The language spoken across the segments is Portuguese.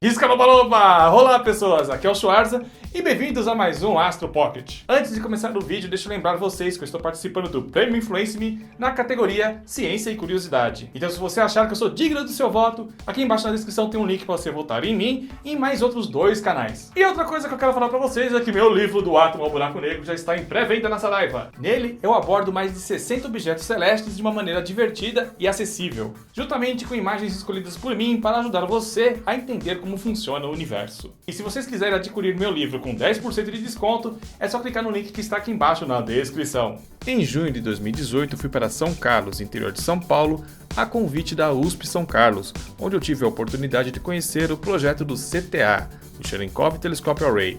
Isca no baloba! Olá pessoas, aqui é o Schwarza e bem-vindos a mais um Astro Pocket. Antes de começar o vídeo, deixa eu lembrar vocês que eu estou participando do Prêmio Influence Me na categoria Ciência e Curiosidade. Então se você achar que eu sou digno do seu voto, aqui embaixo na descrição tem um link para você votar em mim e em mais outros 2 canais. E outra coisa que eu quero falar para vocês é que meu livro do Átomo ao Buraco Negro já está em pré-venda na Saraiva. Nele eu abordo mais de 60 objetos celestes de uma maneira divertida e acessível, juntamente com imagens escolhidas por mim para ajudar você a entender como funciona o universo. E se vocês quiserem adquirir meu livro com 10% de desconto, é só clicar no link que está aqui embaixo na descrição. Em junho de 2018, fui para São Carlos, interior de São Paulo, a convite da USP São Carlos, onde eu tive a oportunidade de conhecer o projeto do CTA, o Cherenkov Telescope Array,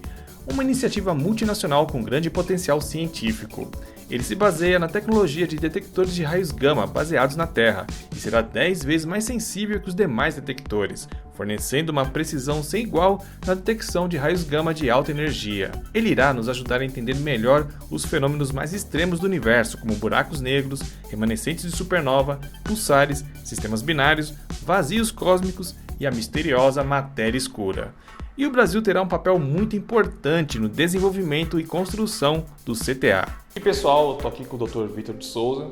uma iniciativa multinacional com grande potencial científico. Ele se baseia na tecnologia de detectores de raios gama baseados na Terra e será 10 vezes mais sensível que os demais detectores, fornecendo uma precisão sem igual na detecção de raios gama de alta energia. Ele irá nos ajudar a entender melhor os fenômenos mais extremos do universo, como buracos negros, remanescentes de supernova, pulsares, sistemas binários, vazios cósmicos e a misteriosa matéria escura. E o Brasil terá um papel muito importante no desenvolvimento e construção do CTA. E pessoal, eu estou aqui com o Dr. Vitor de Souza,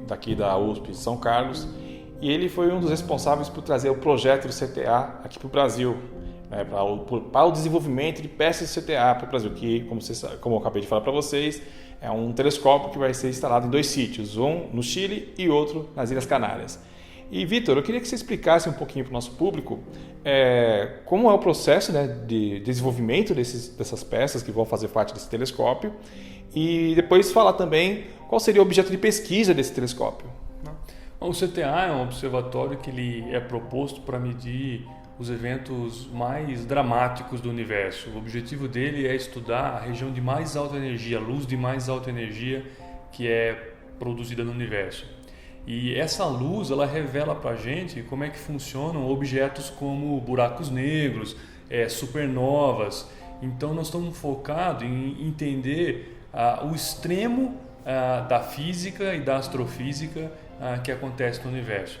daqui da USP São Carlos, e ele foi um dos responsáveis por trazer o projeto do CTA aqui para o Brasil, para o desenvolvimento de peças de CTA para o Brasil, que, como eu acabei de falar para vocês, é um telescópio que vai ser instalado em 2 sítios, um no Chile e outro nas Ilhas Canárias. E Vitor, eu queria que você explicasse um pouquinho para o nosso público como é o processo de desenvolvimento dessas peças que vão fazer parte desse telescópio e depois falar também qual seria o objeto de pesquisa desse telescópio. O CTA é um observatório que ele é proposto para medir os eventos mais dramáticos do universo. O objetivo dele é estudar a região de mais alta energia, a luz de mais alta energia que é produzida no universo. E essa luz ela revela para a gente como é que funcionam objetos como buracos negros, supernovas. Então nós estamos focados em entender o extremo da física e da astrofísica que acontece no universo.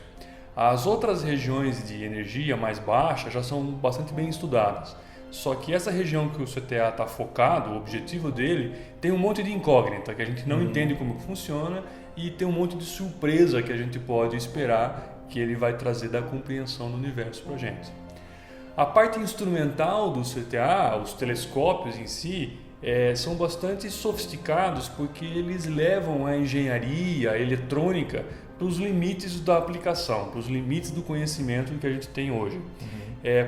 As outras regiões de energia mais baixa já são bastante bem estudadas. Só que essa região que o CTA está focado, o objetivo dele, tem um monte de incógnita que a gente não entende como funciona e tem um monte de surpresa que a gente pode esperar que ele vai trazer da compreensão do universo para a gente. A parte instrumental do CTA, os telescópios em si, são bastante sofisticados porque eles levam a engenharia, a eletrônica para os limites da aplicação, para os limites do conhecimento que a gente tem hoje.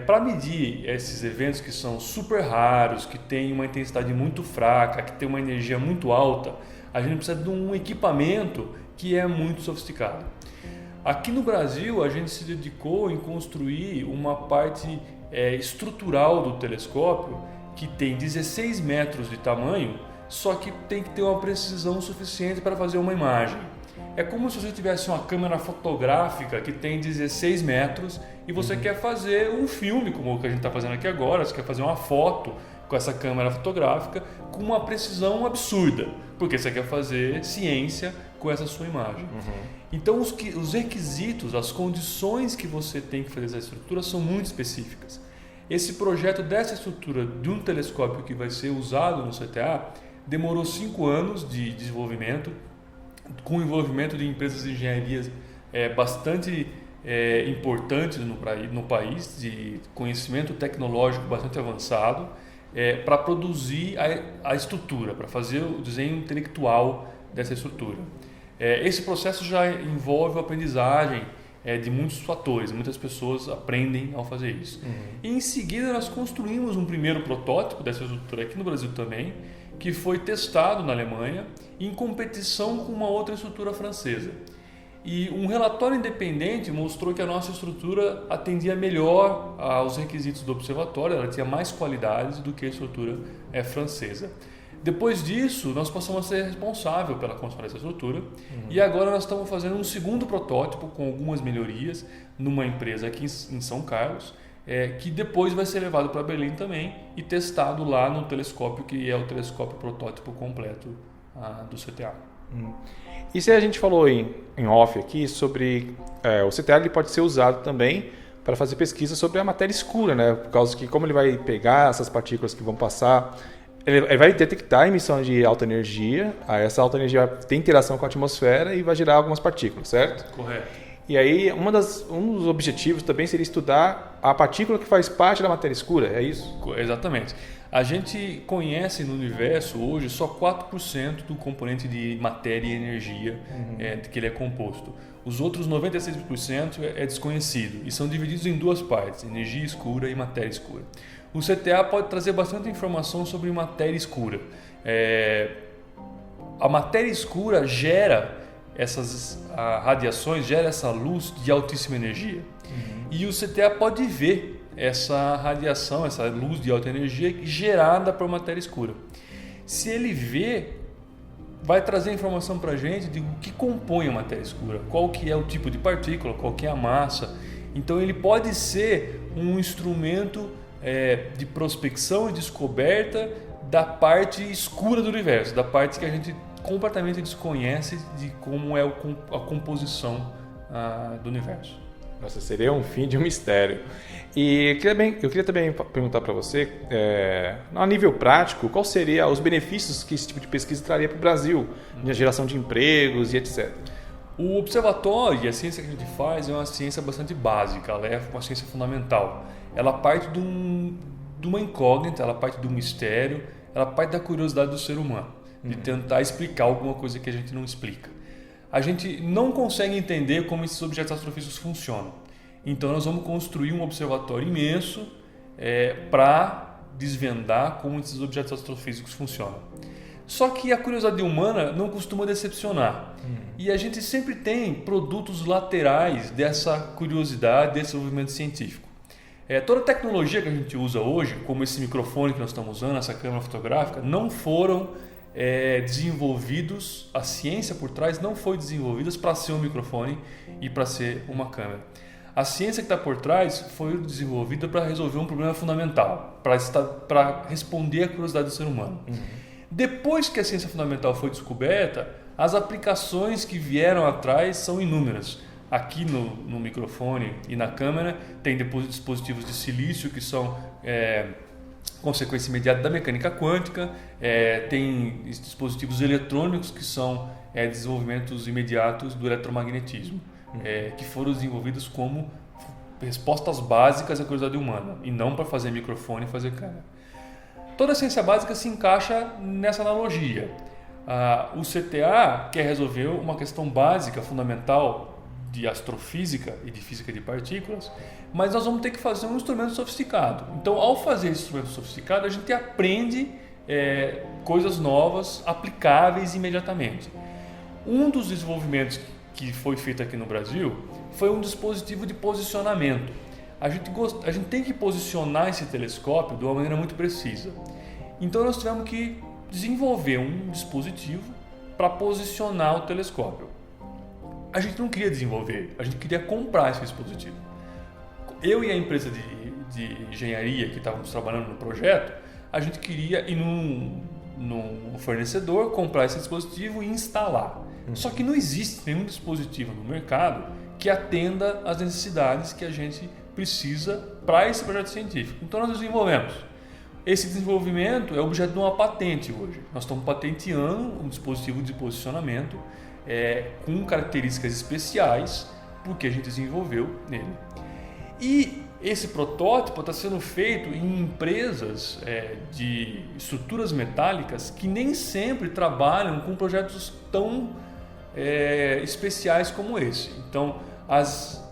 Para medir esses eventos que são super raros, que têm uma intensidade muito fraca, que tem uma energia muito alta, a gente precisa de um equipamento que é muito sofisticado. Aqui no Brasil, a gente se dedicou em construir uma parte estrutural do telescópio que tem 16 metros de tamanho, só que tem que ter uma precisão suficiente para fazer uma imagem. É como se você tivesse uma câmera fotográfica que tem 16 metros e você quer fazer um filme, como o que a gente está fazendo aqui agora, você quer fazer uma foto com essa câmera fotográfica com uma precisão absurda, porque você quer fazer ciência com essa sua imagem. Então os requisitos, as condições que você tem que fazer essa estrutura são muito específicas. Esse projeto dessa estrutura de um telescópio que vai ser usado no CTA demorou 5 anos de desenvolvimento, com o envolvimento de empresas de engenharia bastante importantes no país, de conhecimento tecnológico bastante avançado, para produzir a estrutura, para fazer o desenho intelectual dessa estrutura. Esse processo já envolve a aprendizagem de muitos fatores, muitas pessoas aprendem ao fazer isso. E em seguida nós construímos um primeiro protótipo dessa estrutura aqui no Brasil também, que foi testado na Alemanha em competição com uma outra estrutura francesa. E um relatório independente mostrou que a nossa estrutura atendia melhor aos requisitos do observatório, ela tinha mais qualidades do que a estrutura francesa. Depois disso, nós passamos a ser responsável pela construção dessa estrutura e agora nós estamos fazendo um segundo protótipo com algumas melhorias numa empresa aqui em São Carlos, que depois vai ser levado para Berlim também e testado lá no telescópio que é o telescópio protótipo completo do CTA. E se a gente falou em off aqui sobre o CTA, ele pode ser usado também para fazer pesquisa sobre a matéria escura, né? Por causa que como ele vai pegar essas partículas que vão passar, ele vai detectar a emissão de alta energia, aí essa alta energia vai ter interação com a atmosfera e vai gerar algumas partículas, certo? Correto. E aí, um dos objetivos também seria estudar a partícula que faz parte da matéria escura, é isso? Exatamente. A gente conhece no universo hoje só 4% do componente de matéria e energia de que ele é composto. Os outros 96% é desconhecido e são divididos em duas partes, energia escura e matéria escura. O CTA pode trazer bastante informação sobre matéria escura. A matéria escura gera essas radiações, gera essa luz de altíssima energia. E o CTA pode ver essa radiação, essa luz de alta energia gerada por matéria escura. Se ele vê, vai trazer informação para a gente de o que compõe a matéria escura, qual que é o tipo de partícula, qual que é a massa. Então ele pode ser um instrumento de prospecção e descoberta da parte escura do universo, da parte que a gente completamente desconhece de como é a composição do universo. Nossa, seria um fim de um mistério. E eu queria também perguntar para você, a nível prático, qual seriam os benefícios que esse tipo de pesquisa traria para o Brasil, na geração de empregos e etc. O observatório e a ciência que a gente faz é uma ciência bastante básica, ela é uma ciência fundamental. Ela parte de uma incógnita, ela parte do mistério, ela parte da curiosidade do ser humano, de tentar explicar alguma coisa que a gente não explica. A gente não consegue entender como esses objetos astrofísicos funcionam. Então nós vamos construir um observatório imenso para desvendar como esses objetos astrofísicos funcionam. Só que a curiosidade humana não costuma decepcionar. E a gente sempre tem produtos laterais dessa curiosidade, desse desenvolvimento científico. Toda a tecnologia que a gente usa hoje, como esse microfone que nós estamos usando, essa câmera fotográfica, não foram desenvolvidos, a ciência por trás não foi desenvolvida para ser um microfone e para ser uma câmera. A ciência que está por trás foi desenvolvida para resolver um problema fundamental, para responder à curiosidade do ser humano. Depois que a ciência fundamental foi descoberta, as aplicações que vieram atrás são inúmeras. Aqui no microfone e na câmera tem dispositivos de silício que são consequência imediata da mecânica quântica, tem dispositivos eletrônicos que são desenvolvimentos imediatos do eletromagnetismo, que foram desenvolvidos como respostas básicas à curiosidade humana e não para fazer microfone e fazer câmera. Toda a ciência básica se encaixa nessa analogia. O CTA quer resolver uma questão básica, fundamental de astrofísica e de física de partículas, mas nós vamos ter que fazer um instrumento sofisticado. Então, ao fazer esse instrumento sofisticado, a gente aprende coisas novas, aplicáveis imediatamente. Um dos desenvolvimentos que foi feito aqui no Brasil foi um dispositivo de posicionamento. A gente tem que posicionar esse telescópio de uma maneira muito precisa. Então, nós tivemos que desenvolver um dispositivo para posicionar o telescópio. A gente não queria desenvolver, a gente queria comprar esse dispositivo. Eu e a empresa de engenharia que estávamos trabalhando no projeto, a gente queria ir num fornecedor, comprar esse dispositivo e instalar. Só que não existe nenhum dispositivo no mercado que atenda às necessidades que a gente precisa para esse projeto científico. Então nós desenvolvemos. Esse desenvolvimento é objeto de uma patente hoje. Nós estamos patenteando um dispositivo de posicionamento com características especiais porque a gente desenvolveu nele. E esse protótipo está sendo feito em empresas de estruturas metálicas que nem sempre trabalham com projetos tão especiais como esse. Então, as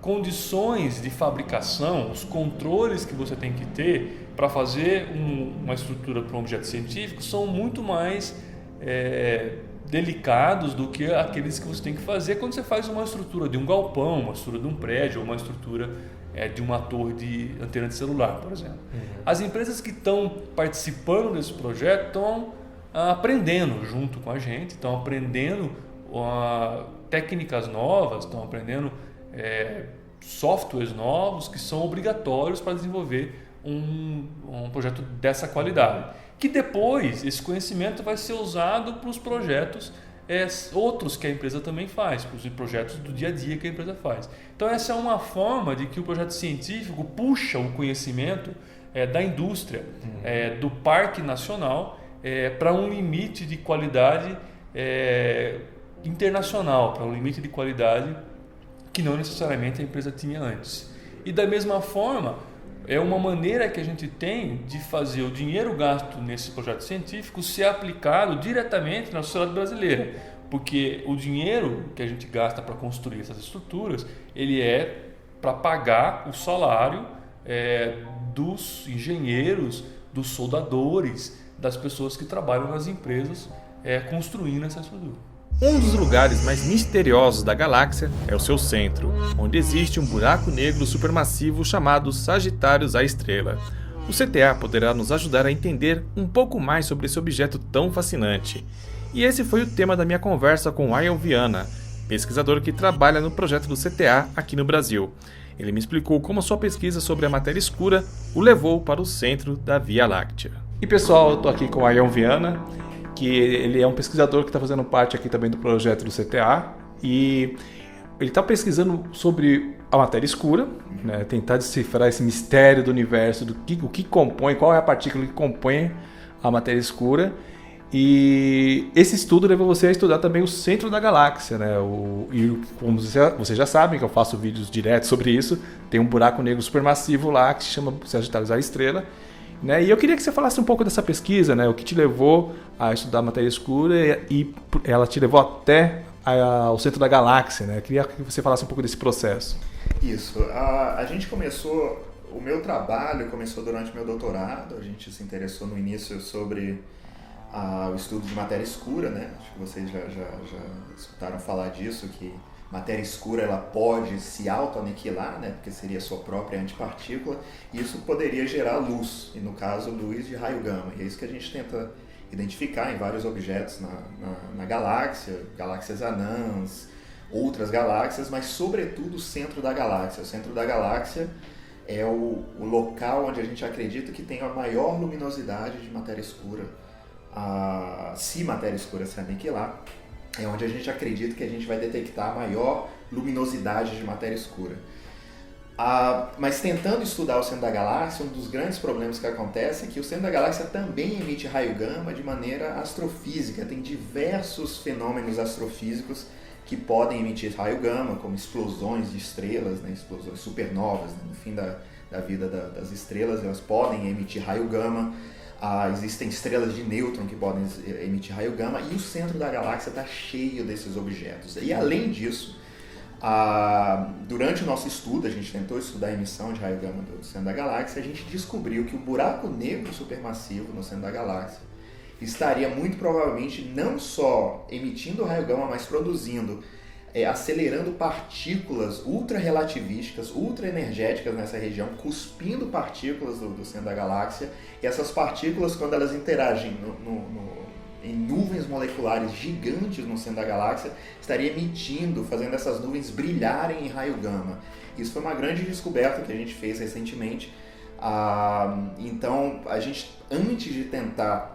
condições de fabricação, os controles que você tem que ter para fazer uma estrutura para um objeto científico são muito mais delicados do que aqueles que você tem que fazer quando você faz uma estrutura de um galpão, uma estrutura de um prédio ou uma estrutura de uma torre de antena de celular, por exemplo. As empresas que estão participando desse projeto estão aprendendo junto com a gente, estão aprendendo técnicas novas, estão aprendendo softwares novos que são obrigatórios para desenvolver um projeto dessa qualidade. Que depois esse conhecimento vai ser usado para os projetos outros que a empresa também faz, os projetos do dia a dia que a empresa faz. Então essa é uma forma de que o projeto científico puxa o conhecimento da indústria, do Parque Nacional, para um limite de qualidade internacional, para um limite de qualidade que não necessariamente a empresa tinha antes. E da mesma forma, é uma maneira que a gente tem de fazer o dinheiro gasto nesse projeto científico ser aplicado diretamente na sociedade brasileira, porque o dinheiro que a gente gasta para construir essas estruturas, ele é para pagar o salário dos engenheiros, dos soldadores, das pessoas que trabalham nas empresas construindo essa estrutura. Um dos lugares mais misteriosos da galáxia é o seu centro, onde existe um buraco negro supermassivo chamado Sagitários A Estrela. O CTA poderá nos ajudar a entender um pouco mais sobre esse objeto tão fascinante. E esse foi o tema da minha conversa com Ian Viana, pesquisador que trabalha no projeto do CTA aqui no Brasil. Ele me explicou como a sua pesquisa sobre a matéria escura o levou para o centro da Via Láctea. E pessoal, eu estou aqui com o Ian Viana, que ele é um pesquisador que está fazendo parte aqui também do projeto do CTA, e ele está pesquisando sobre a matéria escura, né, tentar decifrar esse mistério do universo, o que compõe, qual é a partícula que compõe a matéria escura. E esse estudo levou você a estudar também o centro da galáxia, né? E como vocês já sabem, que eu faço vídeos diretos sobre isso, tem um buraco negro supermassivo lá que se chama Sagitários A Estrela. Né? E eu queria que você falasse um pouco dessa pesquisa, né? O que te levou a estudar a matéria escura e ela te levou até ao centro da galáxia, né? Eu queria que você falasse um pouco desse processo. Isso. A gente começou, o meu trabalho começou durante o meu doutorado, a gente se interessou no início sobre o estudo de matéria escura, né? Acho que vocês já escutaram falar disso, que matéria escura ela pode se auto-aniquilar, né? Porque seria sua própria antipartícula, e isso poderia gerar luz, e no caso luz de raio gama. E é isso que a gente tenta identificar em vários objetos na galáxia, galáxias anãs, outras galáxias, mas sobretudo o centro da galáxia. O centro da galáxia é o local onde a gente acredita que tem a maior luminosidade de matéria escura. Se matéria escura se aniquilar, é onde a gente acredita que a gente vai detectar a maior luminosidade de matéria escura. Mas tentando estudar o centro da galáxia, um dos grandes problemas que acontece é que o centro da galáxia também emite raio gama de maneira astrofísica. Tem diversos fenômenos astrofísicos que podem emitir raio gama, como explosões de estrelas, né? Explosões supernovas, né? No fim da vida das estrelas, elas podem emitir raio gama. Existem estrelas de nêutron que podem emitir raio gama, e o centro da galáxia está cheio desses objetos. E além disso, durante o nosso estudo, a gente tentou estudar a emissão de raio gama do centro da galáxia, a gente descobriu que o buraco negro supermassivo no centro da galáxia estaria muito provavelmente não só emitindo raio gama, mas produzindo, acelerando partículas ultra-relativísticas, ultra-energéticas nessa região, cuspindo partículas do centro da galáxia. E essas partículas, quando elas interagem em nuvens moleculares gigantes no centro da galáxia, estaria emitindo, fazendo essas nuvens brilharem em raio gama. Isso foi uma grande descoberta que a gente fez recentemente. Então, a gente, antes de tentar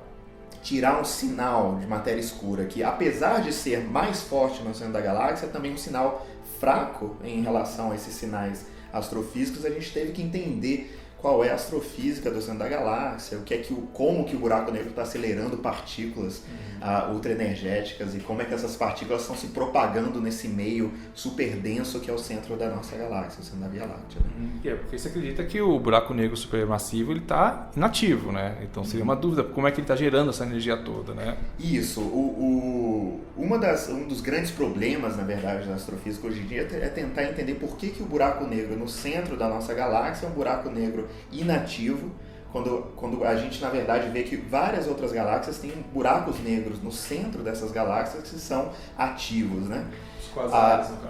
tirar um sinal de matéria escura que, apesar de ser mais forte no centro da galáxia, é também um sinal fraco em relação a esses sinais astrofísicos, a gente teve que entender qual é a astrofísica do centro da galáxia, como que o buraco negro está acelerando partículas ultraenergéticas, e como é que essas partículas estão se propagando nesse meio super denso que é o centro da nossa galáxia, o centro da Via Láctea. Né? Porque você acredita que o buraco negro supermassivo está inativo, né? Então seria uma dúvida, como é que ele está gerando essa energia toda, né? Isso. Um dos grandes problemas, na verdade, da astrofísica hoje em dia é tentar entender por que o buraco negro no centro da nossa galáxia é um buraco negro inativo, quando a gente, na verdade, vê que várias outras galáxias têm buracos negros no centro dessas galáxias que são ativos, né?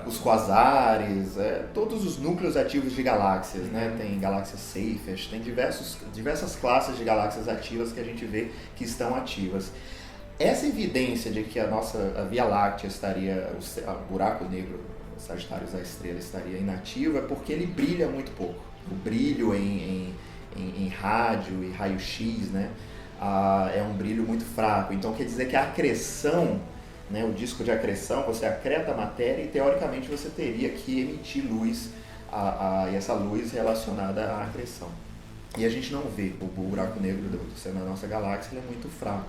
Os quasares, todos os núcleos ativos de galáxias, né? Tem galáxias Seyfert, tem diversas classes de galáxias ativas que a gente vê que estão ativas. Essa evidência de que a Via Láctea estaria, o buraco negro Sagitários A Estrela estaria inativo, é porque ele brilha muito pouco. O brilho em rádio e raio-x, né, é um brilho muito fraco. Então quer dizer que a acreção né, o disco de acreção, você acreta a matéria e teoricamente você teria que emitir luz, e essa luz relacionada à acreção. E a gente não vê o buraco negro na nossa galáxia, ele é muito fraco.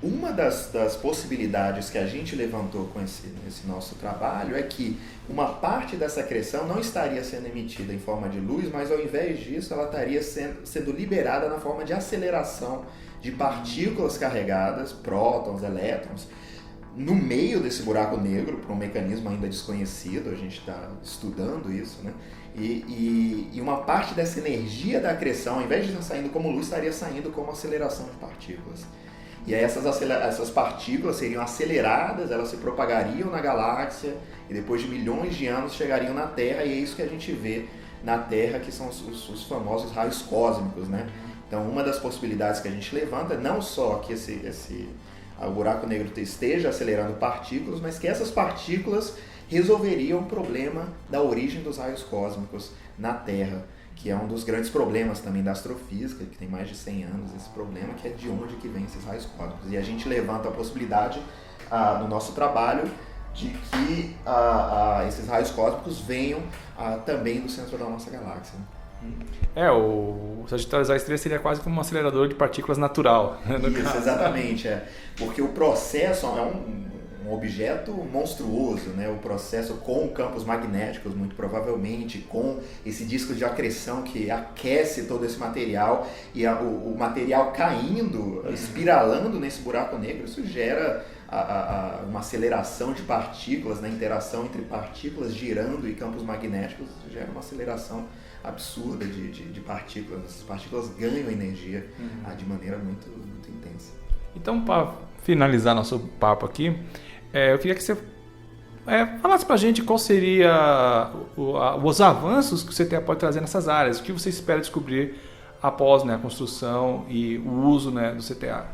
Uma das possibilidades que a gente levantou com esse nosso trabalho é que uma parte dessa acreção não estaria sendo emitida em forma de luz, mas ao invés disso ela estaria sendo liberada na forma de aceleração de partículas carregadas, prótons, elétrons, no meio desse buraco negro, por um mecanismo ainda desconhecido, a gente está estudando isso, né? E uma parte dessa energia da acreção, ao invés de estar saindo como luz, estaria saindo como aceleração de partículas. E aí essas partículas seriam aceleradas, elas se propagariam na galáxia e depois de milhões de anos chegariam na Terra, e é isso que a gente vê na Terra, que são os famosos raios cósmicos, né? Então, uma das possibilidades que a gente levanta é não só que o buraco negro esteja acelerando partículas, mas que essas partículas resolveriam o problema da origem dos raios cósmicos na Terra, que é um dos grandes problemas também da astrofísica, que tem mais de 100 anos esse problema, que é de onde que vem esses raios cósmicos. E a gente levanta a possibilidade no nosso trabalho de que esses raios cósmicos venham também do centro da nossa galáxia. O Sagitário A seria quase como um acelerador de partículas natural. Isso, exatamente. Porque o processo é um objeto monstruoso, né? O processo com campos magnéticos, muito provavelmente, com esse disco de acreção que aquece todo esse material, e o material caindo, espiralando nesse buraco negro, isso gera uma aceleração de partículas, na interação entre partículas girando e campos magnéticos, gera uma aceleração absurda de partículas. Essas partículas ganham energia de maneira muito, muito intensa. Então, para finalizar nosso papo aqui, eu queria que você falasse para a gente qual seria os avanços que o CTA pode trazer nessas áreas, o que você espera descobrir após, né, a construção e o uso, né, do CTA.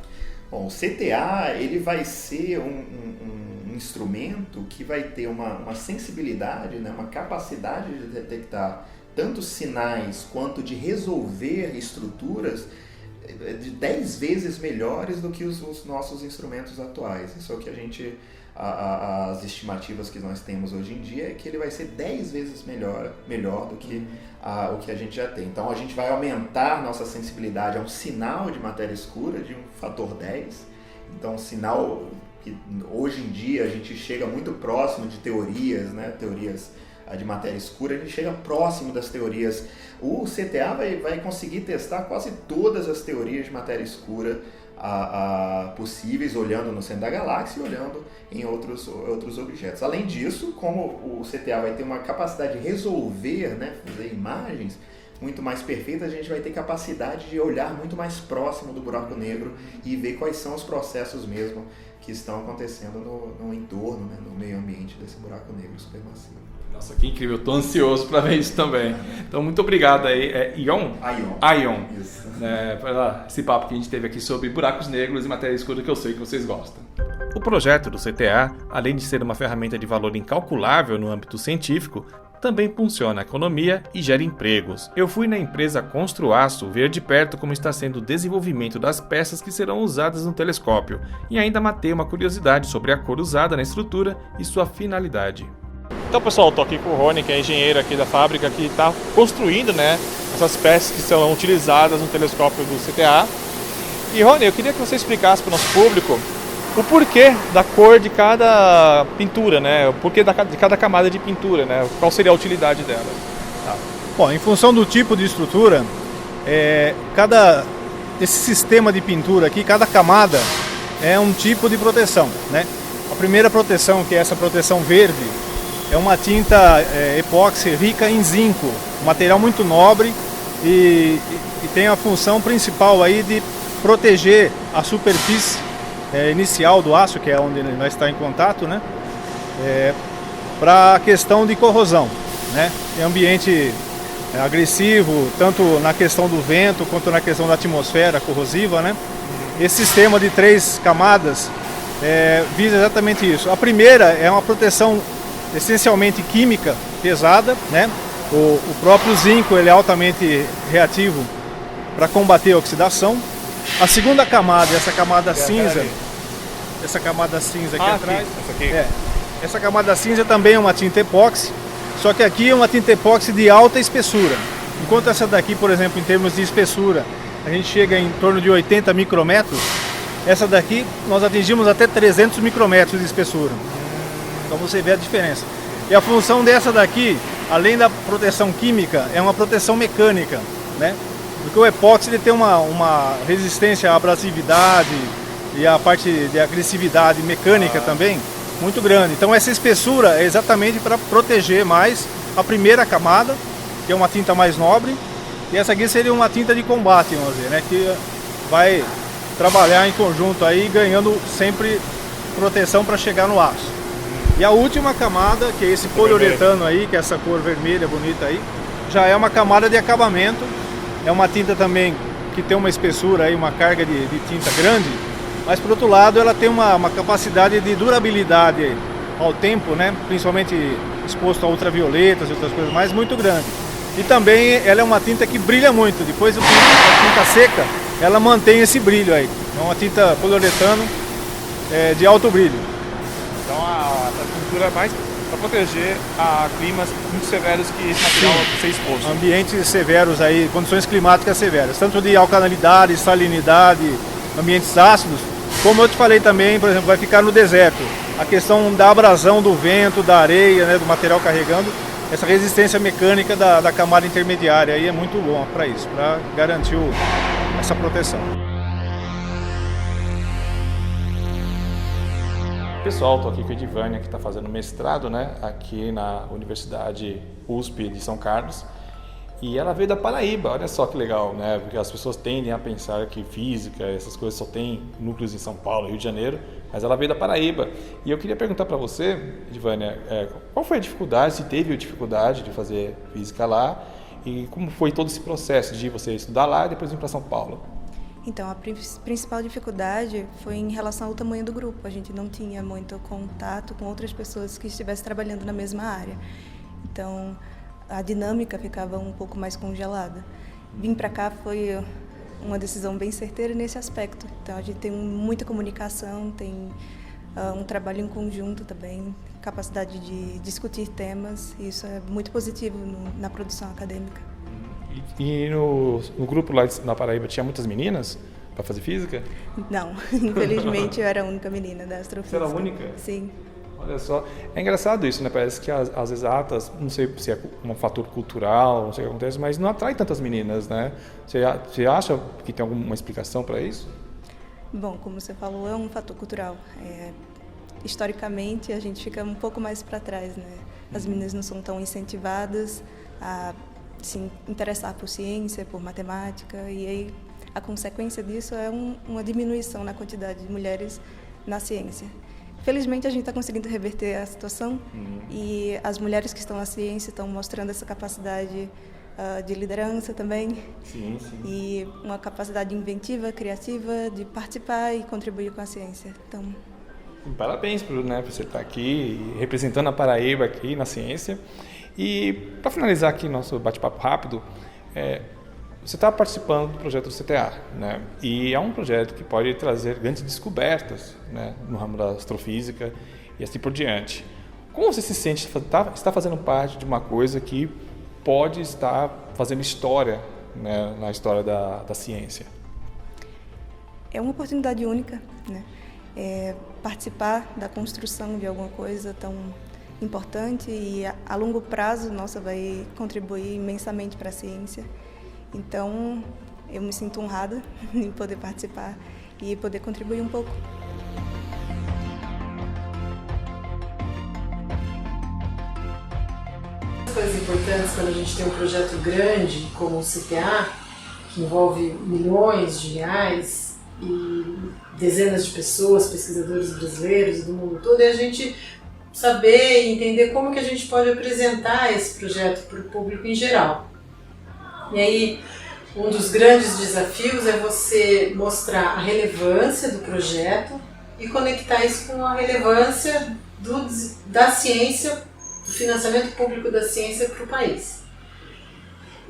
Bom, o CTA ele vai ser um instrumento que vai ter uma sensibilidade, né, uma capacidade de detectar tanto sinais quanto de resolver estruturas de 10 vezes melhores do que os nossos instrumentos atuais. Isso é o que as estimativas que nós temos hoje em dia é que ele vai ser 10 vezes melhor do que o que a gente já tem. Então a gente vai aumentar nossa sensibilidade a um sinal de matéria escura de um fator 10. Então um sinal que hoje em dia a gente chega muito próximo de teorias, né? Teorias de matéria escura, a gente chega próximo das teorias. O CTA vai conseguir testar quase todas as teorias de matéria escura possíveis, olhando no centro da galáxia e olhando em outros objetos. Além disso, como o CTA vai ter uma capacidade de resolver, né, fazer imagens muito mais perfeitas, a gente vai ter capacidade de olhar muito mais próximo do buraco negro e ver quais são os processos mesmo que estão acontecendo no entorno, né, no meio ambiente desse buraco negro supermassivo. Nossa, que incrível, eu tô ansioso para ver isso também. Então, muito obrigado aí. Ion? Ion. Isso. Esse papo que a gente teve aqui sobre buracos negros e matéria escura, que eu sei que vocês gostam. O projeto do CTA, além de ser uma ferramenta de valor incalculável no âmbito científico, também funciona a economia e gera empregos. Eu fui na empresa Construaço ver de perto como está sendo o desenvolvimento das peças que serão usadas no telescópio e ainda matei uma curiosidade sobre a cor usada na estrutura e sua finalidade. Então, pessoal, estou aqui com o Rony, que é engenheiro aqui da fábrica, que está construindo, né, essas peças que serão utilizadas no telescópio do CTA. E, Rony, eu queria que você explicasse para o nosso público o porquê da cor de cada pintura, né, o porquê de cada camada de pintura, né, qual seria a utilidade dela. Bom, em função do tipo de estrutura, esse sistema de pintura aqui, cada camada é um tipo de proteção, né? A primeira proteção, que é essa proteção verde, é uma tinta epóxi rica em zinco, um material muito nobre e tem a função principal aí de proteger a superfície inicial do aço, que é onde ele vai estar em contato, né? Para a questão de corrosão, né? É ambiente agressivo, tanto na questão do vento quanto na questão da atmosfera corrosiva, né? Esse sistema de 3 camadas visa exatamente isso. A primeira é uma proteção essencialmente química pesada, né? O próprio zinco ele é altamente reativo para combater a oxidação. A segunda camada, essa camada cinza, essa camada cinza aqui atrás. Essa aqui. Essa camada cinza também é uma tinta epóxi, só que aqui é uma tinta epóxi de alta espessura. Enquanto essa daqui, por exemplo, em termos de espessura, a gente chega em torno de 80 micrômetros, essa daqui nós atingimos até 300 micrômetros de espessura. Então você vê a diferença. E a função dessa daqui, além da proteção química, é uma proteção mecânica, né? Porque o epóxi ele tem uma resistência à abrasividade e a parte de agressividade mecânica também muito grande. Então essa espessura é exatamente para proteger mais a primeira camada, que é uma tinta mais nobre, e essa aqui seria uma tinta de combate, vamos dizer, né? Que vai trabalhar em conjunto aí, ganhando sempre proteção para chegar no aço. E a última camada, que é esse poliuretano aí, que é essa cor vermelha bonita aí, já é uma camada de acabamento. É uma tinta também que tem uma espessura aí, uma carga de tinta grande, mas por outro lado ela tem uma capacidade de durabilidade ao tempo, né? Principalmente exposto a ultravioletas e outras coisas mais, muito grande. E também ela é uma tinta que brilha muito, depois da tinta seca, ela mantém esse brilho aí. É uma tinta poliuretano de alto brilho. Então a pintura é mais para proteger a climas muito severos que esse material vai ser exposto. Ambientes severos aí, condições climáticas severas, tanto de alcalinidade, salinidade, ambientes ácidos, como eu te falei também, por exemplo, vai ficar no deserto. A questão da abrasão do vento, da areia, né, do material carregando, essa resistência mecânica da camada intermediária aí é muito bom para isso, para garantir essa proteção. Pessoal, estou aqui com a Edivânia, que está fazendo mestrado, né, aqui na Universidade USP de São Carlos. E ela veio da Paraíba, olha só que legal, né? Porque as pessoas tendem a pensar que física, essas coisas só tem núcleos em São Paulo, Rio de Janeiro, mas ela veio da Paraíba. E eu queria perguntar para você, Edivânia, qual foi a dificuldade, se teve dificuldade de fazer física lá, e como foi todo esse processo de você estudar lá e depois vir para São Paulo? Então, a principal dificuldade foi em relação ao tamanho do grupo. A gente não tinha muito contato com outras pessoas que estivessem trabalhando na mesma área. Então, a dinâmica ficava um pouco mais congelada. Vir para cá foi uma decisão bem certeira nesse aspecto. Então, a gente tem muita comunicação, tem um trabalho em conjunto também, capacidade de discutir temas, e isso é muito positivo na produção acadêmica. E no grupo lá na Paraíba tinha muitas meninas para fazer física? Não, infelizmente eu era a única menina da astrofísica. Você era a única? Sim. Olha só, é engraçado isso, né? Parece que as exatas, não sei se é um fator cultural, não sei o que acontece, mas não atrai tantas meninas, né? Você acha que tem alguma explicação para isso? Bom, como você falou, é um fator cultural. Historicamente, a gente fica um pouco mais para trás, né? As meninas não são tão incentivadas a se interessar por ciência, por matemática, e aí a consequência disso é uma diminuição na quantidade de mulheres na ciência. Felizmente, a gente está conseguindo reverter a situação e as mulheres que estão na ciência estão mostrando essa capacidade de liderança também. Sim. E uma capacidade inventiva, criativa, de participar e contribuir com a ciência. Então, parabéns por você estar aqui representando a Paraíba aqui na ciência. E para finalizar aqui nosso bate-papo rápido, você está participando do projeto do CTA, né? E é um projeto que pode trazer grandes descobertas, né, no ramo da astrofísica e assim por diante. Como você se sente está fazendo parte de uma coisa que pode estar fazendo história, né, na história da ciência? É uma oportunidade única, né? Participar da construção de alguma coisa tão importante e a longo prazo, vai contribuir imensamente para a ciência. Então, eu me sinto honrada em poder participar e poder contribuir um pouco. As coisas importantes quando a gente tem um projeto grande como o CTA, que envolve milhões de reais e dezenas de pessoas, pesquisadores brasileiros e do mundo todo, é a gente saber e entender como que a gente pode apresentar esse projeto para o público em geral. E aí, um dos grandes desafios é você mostrar a relevância do projeto e conectar isso com a relevância da ciência, do financiamento público da ciência para o país.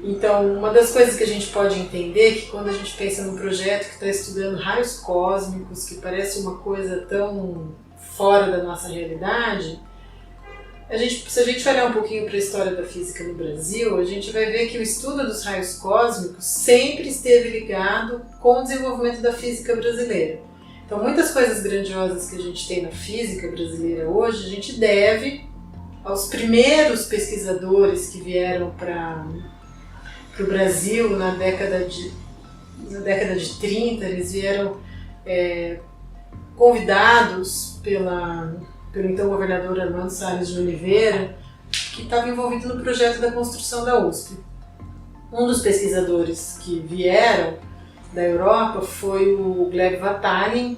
Então, uma das coisas que a gente pode entender é que quando a gente pensa num projeto que está estudando raios cósmicos, que parece uma coisa tão fora da nossa realidade, se a gente olhar um pouquinho para a história da física no Brasil, a gente vai ver que o estudo dos raios cósmicos sempre esteve ligado com o desenvolvimento da física brasileira. Então, muitas coisas grandiosas que a gente tem na física brasileira hoje, a gente deve aos primeiros pesquisadores que vieram para o Brasil na década de 30. Eles vieram convidados pelo então governador Armando Salles de Oliveira, que estava envolvido no projeto da construção da USP. Um dos pesquisadores que vieram da Europa foi o Gleb Vatanin,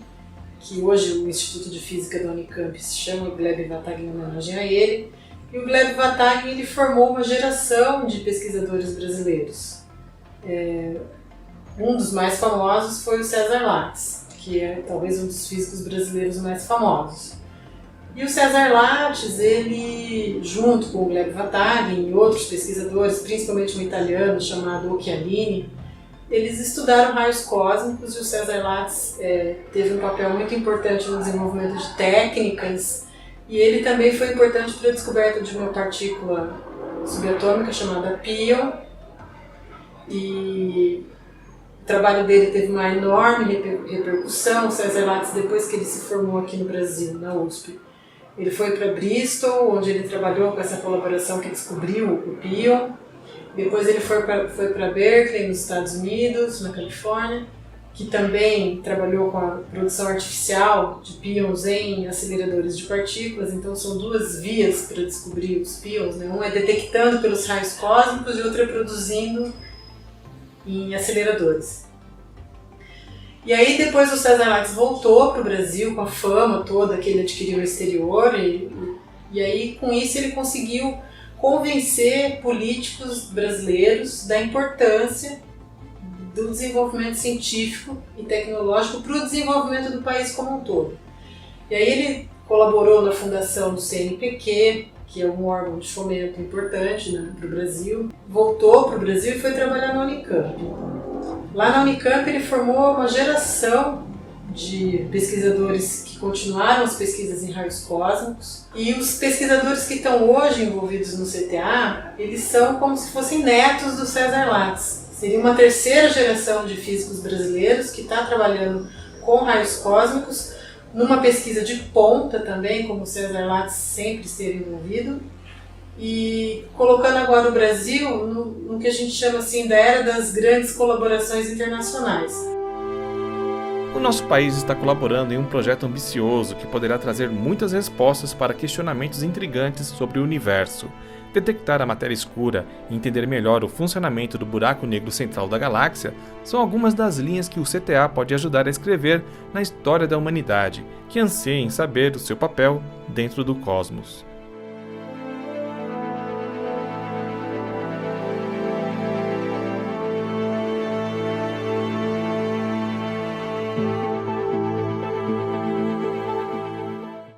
que hoje o Instituto de Física da Unicamp se chama Gleb Vatanin em homenagem a ele. E o Gleb Vatanin ele formou uma geração de pesquisadores brasileiros. Um dos mais famosos foi o César Lattes, que é talvez um dos físicos brasileiros mais famosos. E o César Lattes, ele, junto com o Gleb Vatanin e outros pesquisadores, principalmente um italiano chamado Occhialini, eles estudaram raios cósmicos, e o César Lattes teve um papel muito importante no desenvolvimento de técnicas, e ele também foi importante para a descoberta de uma partícula subatômica chamada pion, e o trabalho dele teve uma enorme repercussão. O César Lattes, depois que ele se formou aqui no Brasil, na USP, ele foi para Bristol, onde ele trabalhou com essa colaboração que descobriu o pion. Depois ele foi para Berkeley, nos Estados Unidos, na Califórnia, que também trabalhou com a produção artificial de pions em aceleradores de partículas. Então são duas vias para descobrir os pions, né? Um é detectando pelos raios cósmicos e outro é produzindo em aceleradores. E aí depois o César Lattes voltou para o Brasil com a fama toda que ele adquiriu no exterior, e aí com isso ele conseguiu convencer políticos brasileiros da importância do desenvolvimento científico e tecnológico para o desenvolvimento do país como um todo. E aí ele colaborou na fundação do CNPq, que é um órgão de fomento importante, né, para o Brasil. Voltou para o Brasil e foi trabalhar na Unicamp. Lá na Unicamp ele formou uma geração de pesquisadores que continuaram as pesquisas em raios cósmicos, e os pesquisadores que estão hoje envolvidos no CTA, eles são como se fossem netos do César Lattes. Seria uma terceira geração de físicos brasileiros que está trabalhando com raios cósmicos, numa pesquisa de ponta também, como o César Lattes sempre esteve envolvido, e colocando agora o Brasil no que a gente chama assim da era das grandes colaborações internacionais. O nosso país está colaborando em um projeto ambicioso que poderá trazer muitas respostas para questionamentos intrigantes sobre o universo. Detectar a matéria escura e entender melhor o funcionamento do buraco negro central da galáxia são algumas das linhas que o CTA pode ajudar a escrever na história da humanidade, que anseia em saber o seu papel dentro do cosmos.